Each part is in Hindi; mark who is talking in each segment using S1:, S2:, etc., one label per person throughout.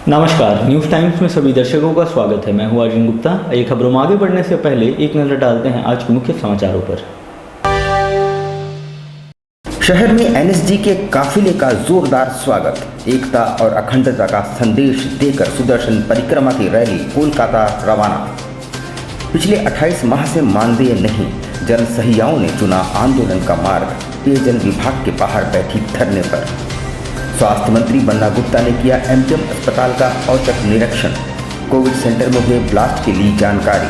S1: नमस्कार, न्यूज़ टाइम्स में सभी दर्शकों का स्वागत है। मैं हूं अर्जुन गुप्ता। ये खबरों में आगे बढ़ने से पहले एक नज़र डालते हैं आज के मुख्य समाचारों पर।
S2: शहर में एनएसजी के काफिले का जोरदार स्वागत। एकता और अखंडता का संदेश देकर सुदर्शन परिक्रमा की रैली कोलकाता रवाना। पिछले 28 माह से मानदेय नहीं, जनसहियाओं ने चुना आंदोलन का मार्ग। पेयजल विभाग के बाहर बैठी धरने पर। स्वास्थ्य मंत्री बन्ना गुप्ता ने किया एमजीएम अस्पताल का औचक निरीक्षण। कोविड सेंटर में हुए ब्लास्ट के लिए जानकारी।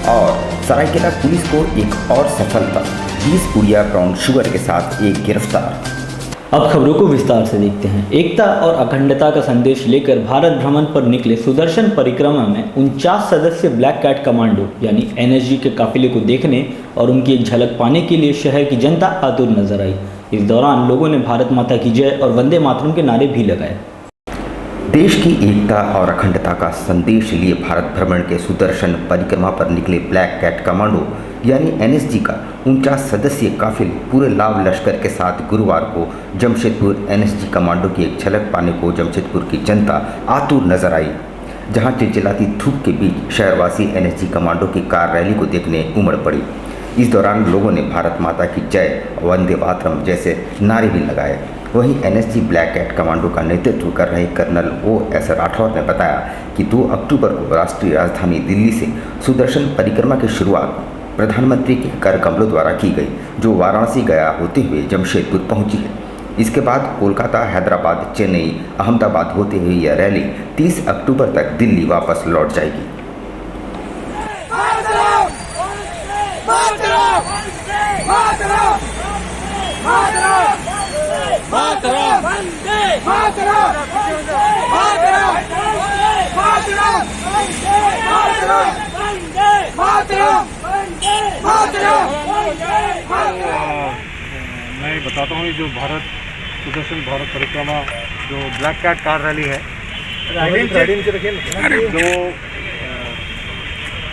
S2: और सरायकेला पुलिस को एक और सफलता, 20 पुड़िया ब्राउन शुगर के साथ एक गिरफ्तार।
S1: अब खबरों को विस्तार से देखते हैं। एकता और अखंडता का संदेश लेकर भारत भ्रमण पर निकले सुदर्शन परिक्रमा में 49 सदस्य ब्लैक कैट कमांडो यानी एनएसजी के काफिले को देखने और उनकी एक झलक पाने के लिए शहर की जनता आतुर नजर आई। इस दौरान लोगों ने भारत माता की जय और वंदे मातरम के नारे भी लगाए।
S2: देश की एकता और अखंडता का संदेश लिए भारत भ्रमण के सुदर्शन परिक्रमा पर निकले ब्लैक कैट कमांडो यानी एनएसजी का 49 सदस्यीय काफिले पूरे लाव लश्कर के साथ गुरुवार को जमशेदपुर एनएसजी कमांडो की एक झलक पाने को जमशेदपुर की जनता आतुर नजर आई, जहां चिलचिलाती धूप के बीच शहरवासी एनएसजी कमांडो की कार रैली को देखने उमड़ पड़ी। इस दौरान लोगों ने भारत माता की जय, वंदे मातरम जैसे नारे भी लगाए। वहीं एनएसजी ब्लैक कैट कमांडो का नेतृत्व कर रहे कर्नल OS राठौर ने बताया कि 2 अक्टूबर को राष्ट्रीय राजधानी दिल्ली से सुदर्शन परिक्रमा की शुरुआत प्रधानमंत्री के कर कमलों द्वारा की गई, जो वाराणसी गया होते हुए जमशेदपुर पहुंची है। इसके बाद कोलकाता, हैदराबाद, चेन्नई, अहमदाबाद होते हुए यह रैली 30 अक्टूबर तक दिल्ली वापस लौट जाएगी।
S3: मैं बताता हूँ, जो भारत सुदर्शन भारत परिक्रमा जो ब्लैक कैट कार रैली है, जो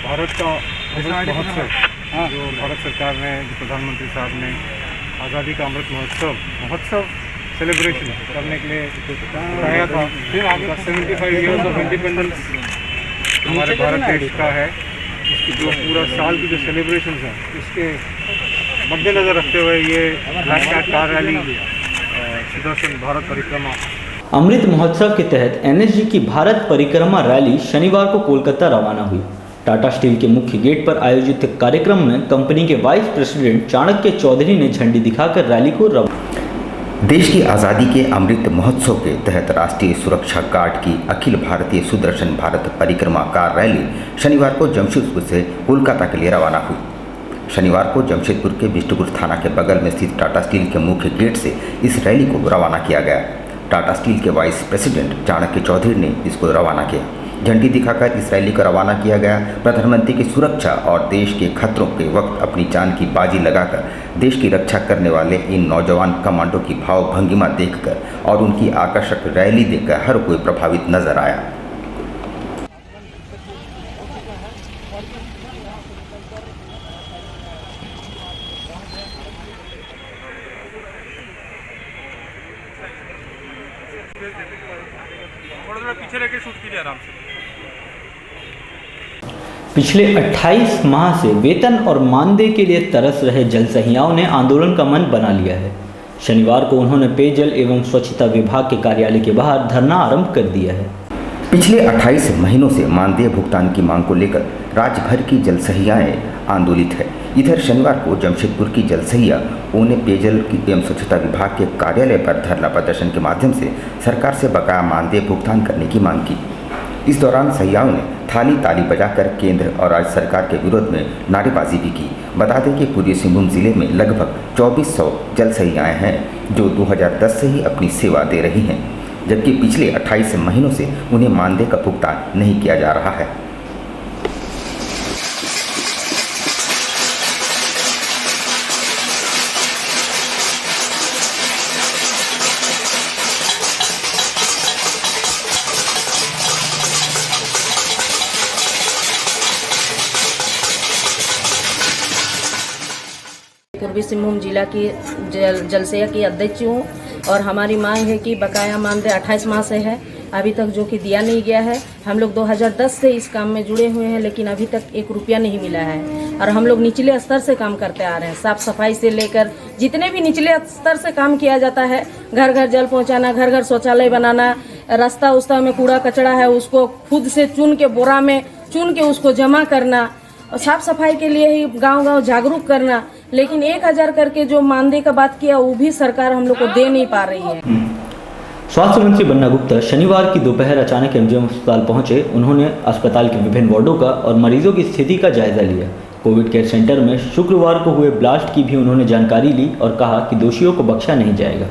S3: भारत का महोत्सव, जो भारत सरकार ने, जो प्रधानमंत्री साहब ने आज़ादी का अमृत महोत्सव सेलिब्रेशन करने के लिए बताया था। 75 ईयर्स ऑफ इंडिपेंडेंस हमारे भारत देश का है। इसकी जो पूरा साल की जो सेलिब्रेशन है, इसके मद्देनज़र रखते हुए ये black cat car rally Sudarshan Bharat Parikrama.
S1: Amrit महोत्सव के तहत एनएसजी की भारत परिक्रमा रैली शनिवार को कोलकाता रवाना हुई। टाटा स्टील के मुख्य गेट पर आयोजित कार्यक्रम में कंपनी के वाइस प्रेसिडेंट चाणक्य चौधरी ने झंडी दिखाकर रैली को रवाना।
S2: देश की आज़ादी के अमृत महोत्सव के तहत राष्ट्रीय सुरक्षा गार्ड की अखिल भारतीय सुदर्शन भारत परिक्रमा कार रैली शनिवार को जमशेदपुर से कोलकाता के लिए रवाना हुई। शनिवार को जमशेदपुर के बिष्टुपुर थाना के बगल में स्थित टाटा स्टील के मुख्य गेट से इस रैली को रवाना किया गया। टाटा स्टील के वाइस प्रेसिडेंट चाणक्य चौधरी ने इसको रवाना किया। झंडी दिखाकर इस रैली को रवाना किया गया। प्रधानमंत्री की सुरक्षा और देश के खतरों के वक्त अपनी जान की बाजी लगाकर देश की रक्षा करने वाले इन नौजवान कमांडो की भावभंगिमा देखकर और उनकी आकर्षक रैली देखकर हर कोई प्रभावित नजर आया।
S3: थोड़ा पीछे रह के शूट कीजिए आराम से।
S1: पिछले 28 माह से वेतन और मानदेय के लिए तरस रहे जलसहियाओं ने आंदोलन का मन बना लिया है। शनिवार को उन्होंने पेयजल एवं स्वच्छता विभाग के कार्यालय के बाहर धरना आरंभ कर दिया है।
S2: पिछले 28 महीनों से मानदेय भुगतान की मांग को लेकर राज्य भर की जलसहियाएं आंदोलित है। इधर शनिवार को जमशेदपुर की जलसहियाओं ने पेयजल एवं स्वच्छता विभाग के कार्यालय पर धरना प्रदर्शन के माध्यम से सरकार से बकाया मानदेय भुगतान करने की मांग की। इस दौरान सहियाओं ने थाली ताली बजाकर केंद्र और राज्य सरकार के विरोध में नारेबाजी भी की। बता दें कि पूर्वी सिंहभूम जिले में लगभग 2400 जलसहियाएं हैं, जो 2010 से ही अपनी सेवा दे रही हैं, जबकि पिछले 28 महीनों से उन्हें मानदेय का भुगतान नहीं किया जा रहा है।
S4: पूर्वी सिंहभूम जिला की जलसेया की अध्यक्ष हूँ और हमारी मांग है कि बकाया मानदेय 28 माह से है अभी तक जो कि दिया नहीं गया है। हम लोग 2010 से इस काम में जुड़े हुए हैं, लेकिन अभी तक 1 रुपया नहीं मिला है। और हम लोग निचले स्तर से काम करते आ रहे हैं, साफ सफाई से लेकर जितने भी निचले स्तर से काम किया जाता है, घर घर जल पहुंचाना, घर घर शौचालय बनाना, रास्ता उस्ता में कूड़ा कचरा है उसको खुद से चुन के बोरा में चुन के उसको जमा करना, और साफ सफाई के लिए ही गांव-गांव जागरूक करना। लेकिन 1000 करके जो मानदेय का बात किया वो भी सरकार हम लोग को दे नहीं पा रही है।
S1: स्वास्थ्य मंत्री बन्ना गुप्ता शनिवार की दोपहर अचानक एमजीएम अस्पताल पहुंचे। उन्होंने अस्पताल के विभिन्न वार्डों का और मरीजों की स्थिति का जायजा लिया। कोविड केयर सेंटर में शुक्रवार को हुए ब्लास्ट की भी उन्होंने जानकारी ली और कहा कि दोषियों को बख्शा नहीं जाएगा।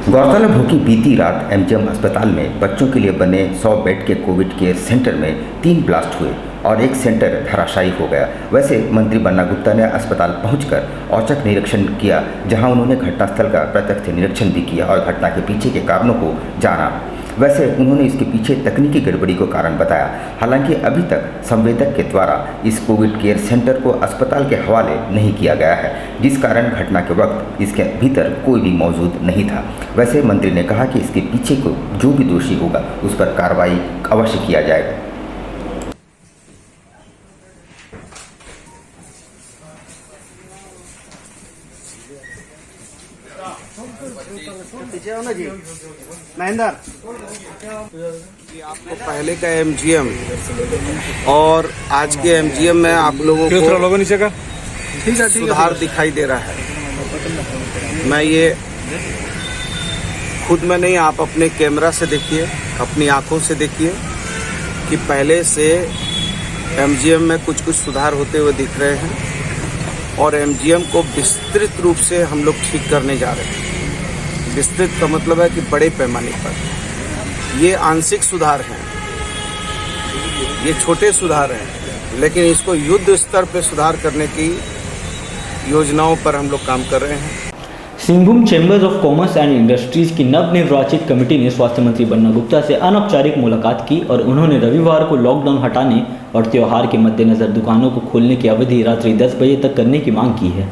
S2: गौरतलब हो कि बीती रात एमजीएम अस्पताल में बच्चों के लिए बने 100 बेड के कोविड केयर सेंटर में 3 ब्लास्ट हुए और एक सेंटर धराशायी हो गया। वैसे मंत्री बन्ना गुप्ता ने अस्पताल पहुंचकर औचक निरीक्षण किया, जहां उन्होंने घटनास्थल का प्रत्यक्ष निरीक्षण भी किया और घटना के पीछे के कारणों को जाना। वैसे उन्होंने इसके पीछे तकनीकी गड़बड़ी को कारण बताया। हालांकि अभी तक संवेदक के द्वारा इस कोविड केयर सेंटर को अस्पताल के हवाले नहीं किया गया है, जिस कारण घटना के वक्त इसके भीतर कोई भी मौजूद नहीं था। वैसे मंत्री ने कहा कि इसके पीछे को जो भी दोषी होगा उस पर कार्रवाई अवश्य किया जाएगा।
S5: आपको पहले का एमजीएम और आज के एमजीएम में आप लोगों को सुधार दिखाई दे रहा है। मैं ये खुद में नहीं, आप अपने कैमरा से देखिए, अपनी आंखों से देखिए कि पहले से एमजीएम में कुछ सुधार होते हुए दिख रहे हैं और एमजीएम को विस्तृत रूप से हम लोग ठीक करने जा रहे हैं। विस्तृत का मतलब है कि बड़े पैमाने पर। ये आंशिक सुधार हैं, ये छोटे सुधार हैं, लेकिन इसको युद्ध स्तर पर सुधार करने की योजनाओं पर हम लोग काम कर रहे हैं।
S1: Singhbhum chambers of commerce and industries की नवनिर्वाचित कमेटी ने स्वास्थ्य मंत्री बन्ना गुप्ता से अनौपचारिक मुलाकात की और उन्होंने रविवार को लॉकडाउन हटाने और त्योहार के मद्देनजर दुकानों को खोलने की अवधि रात्रि 10 बजे तक करने की मांग की है।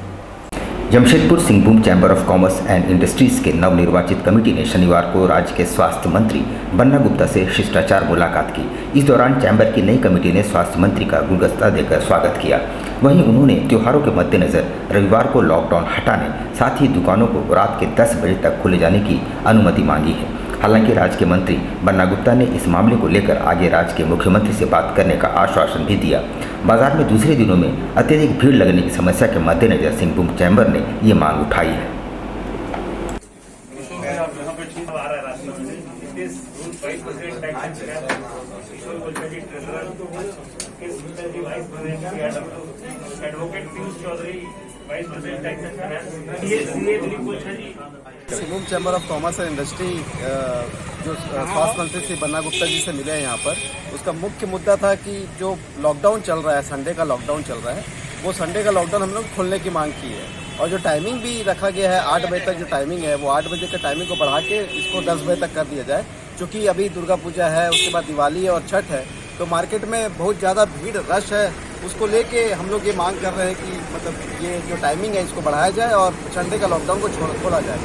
S2: Jamshedpur Singhbhum chamber of commerce and industries के नवनिर्वाचित कमेटी ने शनिवार को राज्य के स्वास्थ्य मंत्री बन्ना गुप्ता से शिष्टाचार मुलाकात की। इस दौरान चैम्बर की नई कमेटी ने स्वास्थ्य मंत्री का गुलदस्ता देकर स्वागत किया। वहीं उन्होंने त्योहारों के मद्देनजर रविवार को लॉकडाउन हटाने, साथ ही दुकानों को रात के 10 बजे तक खुले जाने की अनुमति मांगी है। हालांकि राज्य के मंत्री बन्ना गुप्ता ने इस मामले को लेकर आगे राज्य के मुख्यमंत्री से बात करने का आश्वासन भी दिया। बाजार में दूसरे दिनों में अत्यधिक भीड़ लगने की समस्या के मद्देनजर सिंहभूम चैम्बर ने ये मांग उठाई है।
S5: Singhbhum chamber of commerce and industry जो स्वास्थ्य मंत्री श्री बन्ना गुप्ता जी से मिले हैं यहाँ पर, उसका मुख्य मुद्दा था कि जो लॉकडाउन चल रहा है, संडे का लॉकडाउन चल रहा है, वो संडे का लॉकडाउन हम लोग खोलने की मांग की है। और जो टाइमिंग भी रखा गया है 8 बजे तक, जो टाइमिंग है वो 8 बजे के टाइमिंग को बढ़ा के इसको 10 बजे तक कर दिया जाए। क्योंकि अभी दुर्गा पूजा है, उसके बाद दिवाली है और छठ है, तो मार्केट में बहुत ज़्यादा भीड़ रश है। उसको लेके हम लोग ये मांग कर रहे हैं कि मतलब ये जो टाइमिंग है इसको बढ़ाया जाए और संडे का लॉकडाउन को खोला जाए।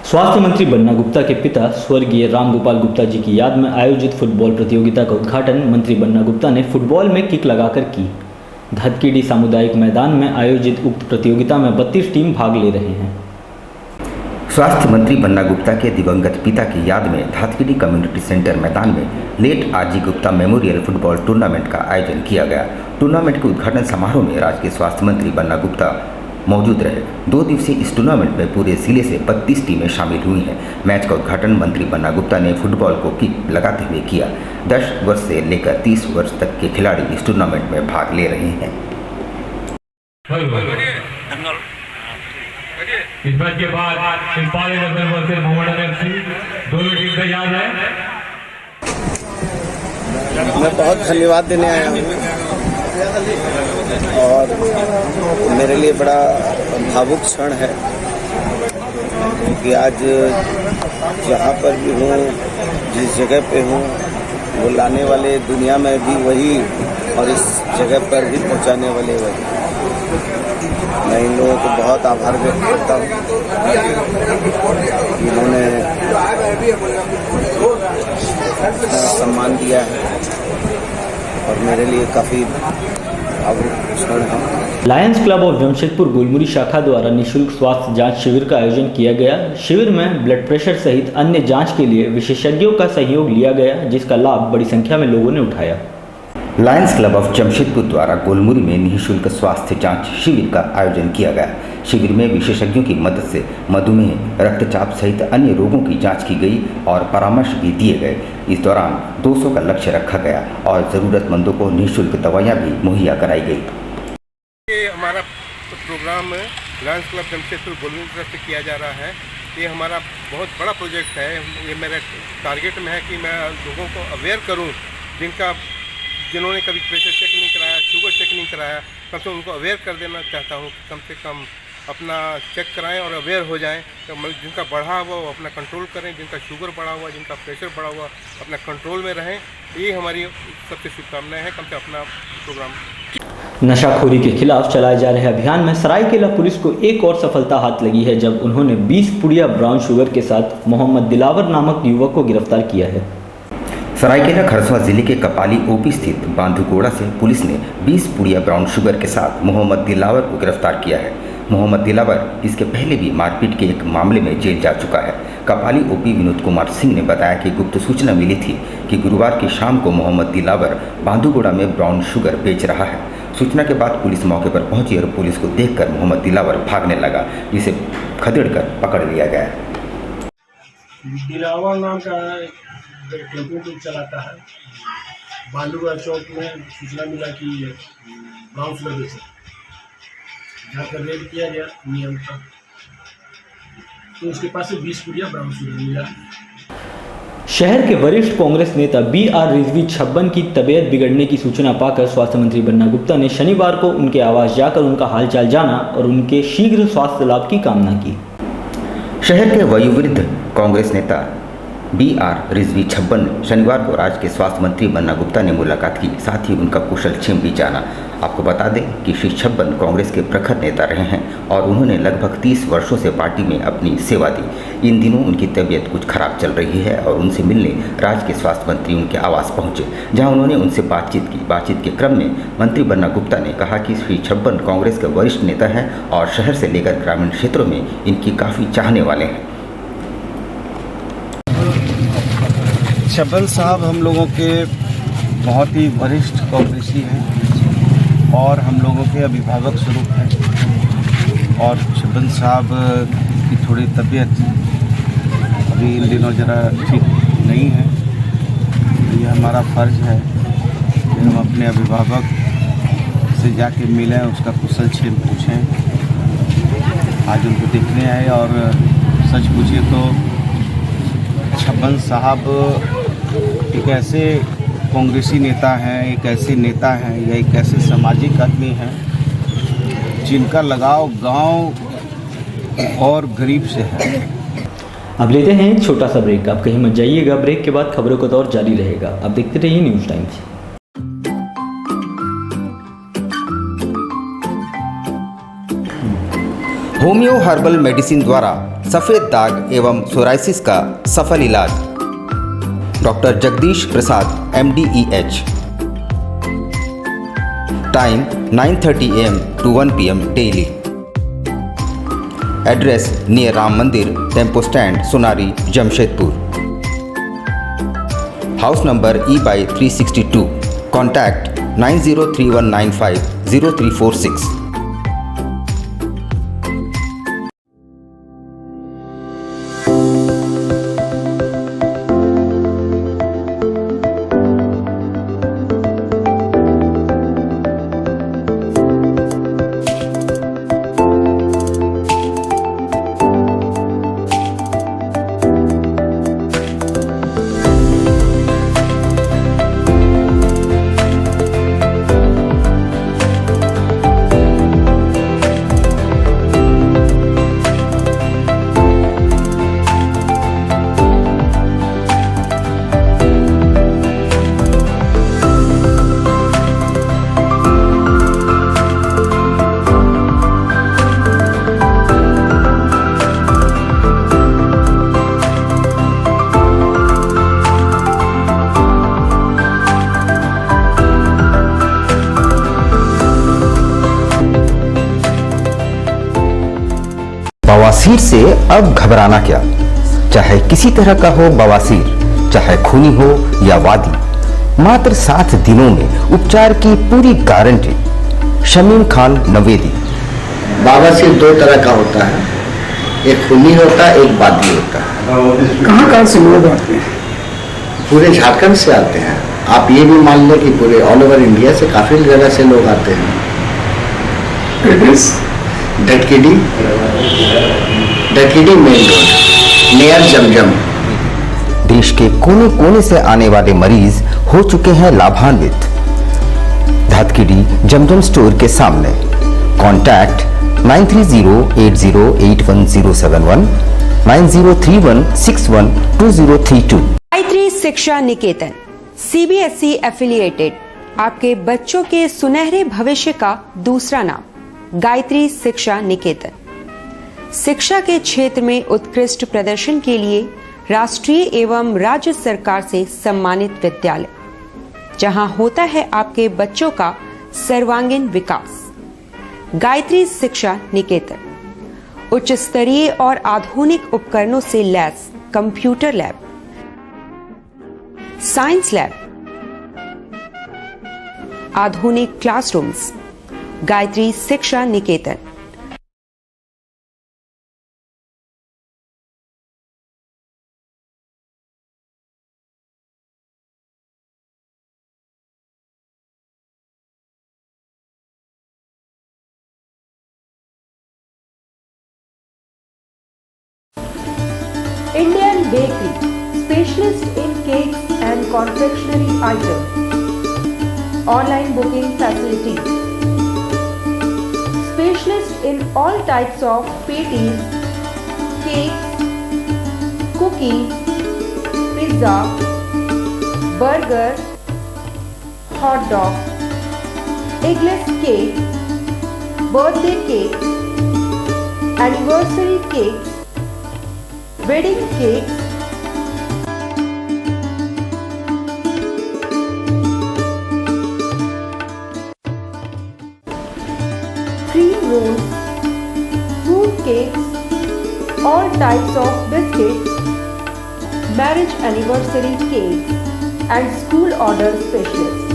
S1: स्वास्थ्य मंत्री बन्ना गुप्ता के पिता स्वर्गीय रामगोपाल गुप्ता जी की याद में आयोजित फुटबॉल प्रतियोगिता का उद्घाटन मंत्री बन्ना गुप्ता ने फुटबॉल में किक लगाकर की। धतकीडी सामुदायिक मैदान में आयोजित उक्त प्रतियोगिता में 32 टीम भाग ले रहे हैं।
S2: स्वास्थ्य मंत्री बन्ना गुप्ता के दिवंगत पिता की याद में धातकीडी कम्युनिटी सेंटर मैदान में late RG Gupta memorial football tournament का आयोजन किया गया। टूर्नामेंट के उद्घाटन समारोह में राज्य के स्वास्थ्य मंत्री बन्ना गुप्ता मौजूद रहे। 2 दिवसीय इस टूर्नामेंट में पूरे जिले से 32 टीमें शामिल हुई हैं। मैच का उद्घाटन मंत्री बन्ना गुप्ता ने फुटबॉल को किक लगाते हुए किया। 10 वर्ष से लेकर 30 वर्ष तक के खिलाड़ी इस टूर्नामेंट में भाग ले रहे हैं।
S6: इस मैच के बाद सिंपाली नगर से मोहम्मद एफसी दोनों टीम तैयार है।
S5: मैं बहुत धन्यवाद देने आया हूँ और मेरे लिए बड़ा भावुक क्षण है क्योंकि आज जहाँ पर भी हूँ, जिस जगह पे हूँ, वो लाने वाले दुनिया में भी वही और इस जगह पर भी पहुँचाने वाले वही। मैं इन लोगों को बहुत आभार व्यक्त करता हूँ। इन्होंने सम्मान दिया है और मेरे लिए काफ़ी क्षण है।
S1: Lions club of Jamshedpur Golmuri शाखा द्वारा निःशुल्क स्वास्थ्य जांच शिविर का आयोजन किया गया। शिविर में ब्लड प्रेशर सहित अन्य जांच के लिए विशेषज्ञों का सहयोग लिया गया, जिसका लाभ बड़ी संख्या में लोगों ने उठाया।
S2: लायंस क्लब ऑफ जमशेदपुर द्वारा गोलमुरी में निःशुल्क स्वास्थ्य जांच शिविर का आयोजन किया गया। शिविर में विशेषज्ञों की मदद से मधुमेह, रक्तचाप सहित अन्य रोगों की जांच की गई और परामर्श भी दिए गए। इस दौरान 200 का लक्ष्य रखा गया और ज़रूरतमंदों को निःशुल्क दवाइयाँ भी मुहैया कराई गई।
S3: ये हमारा programme Lions Club Jamshedpur Golmuri की तरफ से किया जा रहा है। ये हमारा बहुत बड़ा प्रोजेक्ट है। ये मेरे टारगेट में है कि मैं लोगों को अवेयर करूं, जिन्होंने कभी प्रेशर चेक नहीं कराया, शुगर चेक नहीं कराया, कम से कम उनको अवेयर कर देना चाहता हूं कि कम से कम अपना चेक कराएं और अवेयर हो जाएं। तो जिनका बढ़ा हुआ वो अपना कंट्रोल करें, जिनका शुगर बढ़ा हुआ, जिनका प्रेशर बढ़ा हुआ अपना कंट्रोल में रहें। ये हमारी सबसे शुभकामनाएं हैं। कम से अपना प्रोग्राम
S1: नशाखोरी के खिलाफ चलाए जा रहे अभियान में सरायकेला पुलिस को एक और सफलता हाथ लगी है, जब उन्होंने 20 पुड़िया ब्राउन शुगर के साथ मोहम्मद दिलावर नामक युवक को गिरफ्तार किया है।
S2: सरायकेला खरसवां जिले के कपाली ओपी स्थित बांधुगोड़ा से पुलिस ने 20 पुड़िया ब्राउन शुगर के साथ मोहम्मद दिलावर को गिरफ्तार किया है। मोहम्मद दिलावर इसके पहले भी मारपीट के एक मामले में जेल जा चुका है। कपाली ओपी विनोद कुमार सिंह ने बताया कि गुप्त सूचना मिली थी कि गुरुवार की शाम को मोहम्मद दिलावर बांधुगोड़ा में ब्राउन शुगर बेच रहा है। सूचना के बाद पुलिस मौके पर पहुंची और पुलिस को देखकर मोहम्मद दिलावर भागने लगा, जिसे खदेड़कर पकड़ लिया गया।
S7: दिलावर नाम का टेम्पो चलाता है। बालूगढ़ चौक में सूचना मिला कि ब्राउन शुगर बेच रहा है। जाकर रेड किया गया नियम का, तो उसके पास से 20 पुड़िया ब्राउन शुगर मिला।
S1: शहर के वरिष्ठ कांग्रेस नेता BR रिजवी छब्बन की तबीयत बिगड़ने की सूचना पाकर स्वास्थ्य मंत्री बन्ना गुप्ता ने शनिवार को उनके आवास जाकर उनका हालचाल जाना और उनके शीघ्र स्वास्थ्य लाभ की कामना की।
S2: शहर के वयोवृद्ध कांग्रेस नेता BR रिजवी छब्बन शनिवार को राज्य के स्वास्थ्य मंत्री बन्ना गुप्ता ने मुलाकात की, साथ ही उनका कुशल क्षेम भी जाना। आपको बता दें कि श्री छब्बन कांग्रेस के प्रखर नेता रहे हैं और उन्होंने लगभग 30 वर्षों से पार्टी में अपनी सेवा दी। इन दिनों उनकी तबीयत कुछ खराब चल रही है और उनसे मिलने राज्य के स्वास्थ्य मंत्री उनके आवास पहुंचे, जहां उन्होंने उनसे बातचीत की। बातचीत के क्रम में मंत्री बन्ना गुप्ता ने कहा कि श्री छब्बन कांग्रेस के वरिष्ठ नेता हैं और शहर से लेकर ग्रामीण क्षेत्रों में इनकी काफ़ी चाहने वाले हैं।
S8: छब्बन साहब हम लोगों के बहुत ही वरिष्ठ कांग्रेसी हैं और हम लोगों के अभिभावक स्वरूप हैं। और छब्बन साहब की थोड़ी तबीयत अभी इन दिनों ज़रा ठीक नहीं है, तो ये हमारा फ़र्ज़ है कि हम अपने अभिभावक से जाके मिलें, उसका कुशल क्षेम पूछें। आज उनको देखने आए और सच पूछिए तो छब्बन साहब एक ऐसे कांग्रेसी नेता हैं, एक ऐसे नेता हैं या एक ऐसे सामाजिक आदमी हैं जिनका लगाव गांव और गरीब से है।
S1: अब लेते हैं एक छोटा सा ब्रेक। आप कहीं मत जाइएगा, ब्रेक के बाद खबरों का दौर जारी रहेगा। आप देखते रहिए news times.
S2: Homeo herbal medicine द्वारा सफ़ेद दाग एवं सोराइसिस का सफल इलाज। Doctor Jagdish Prasad MD EH। Time 9:30 AM to 1 PM daily. Address near Ram Mandir, tempo stand, Sonari, Jamshedpur. House number E/362। Contact 9031950346। भीड़ से अब घबराना क्या, चाहे किसी तरह का हो बवासीर, चाहे खूनी हो या वादी, मात्र 7 दिनों में उपचार की पूरी गारंटी। शमीम खान नवेदी।
S9: बवासीर 2 तरह का होता है, एक खूनी होता है, एक वादी होता है।
S10: कहाँ से लोग आते हैं?
S9: पूरे झारखंड से आते हैं। आप ये भी मान लें कि पूरे ऑल ओवर इंडिया से काफी जगह से लोग आते हैं।
S10: एड्रेस
S9: ढटकीडी मेन रोड नियर जमजम।
S2: देश के कोने कोने से आने वाले मरीज हो चुके हैं लाभान्वित। धतकीडी जमजम स्टोर के सामने। कॉन्टैक्ट 9308081071 9031612032।
S11: गायत्री शिक्षा निकेतन CBSE एफिलिएटेड आपके बच्चों के सुनहरे भविष्य का दूसरा नाम। गायत्री शिक्षा निकेतन शिक्षा के क्षेत्र में उत्कृष्ट प्रदर्शन के लिए राष्ट्रीय एवं राज्य सरकार से सम्मानित विद्यालय, जहां होता है आपके बच्चों का सर्वांगीण विकास। गायत्री शिक्षा निकेतन उच्च स्तरीय और आधुनिक उपकरणों से lace computer lab, science lab, आधुनिक क्लासरूम्स। गायत्री शिक्षा निकेतन। Indian Bakery, specialist in cakes and confectionery items. Online booking facilities. Specialist in all types of patties, cakes, cookies, pizza, burger, hot dog, eggless cake, birthday cake, anniversary cakes, wedding cakes, cream rolls, fruit cakes, all types of biscuits, marriage anniversary cakes, and school order specialists.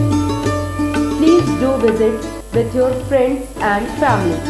S11: Please do visit with your friends and family.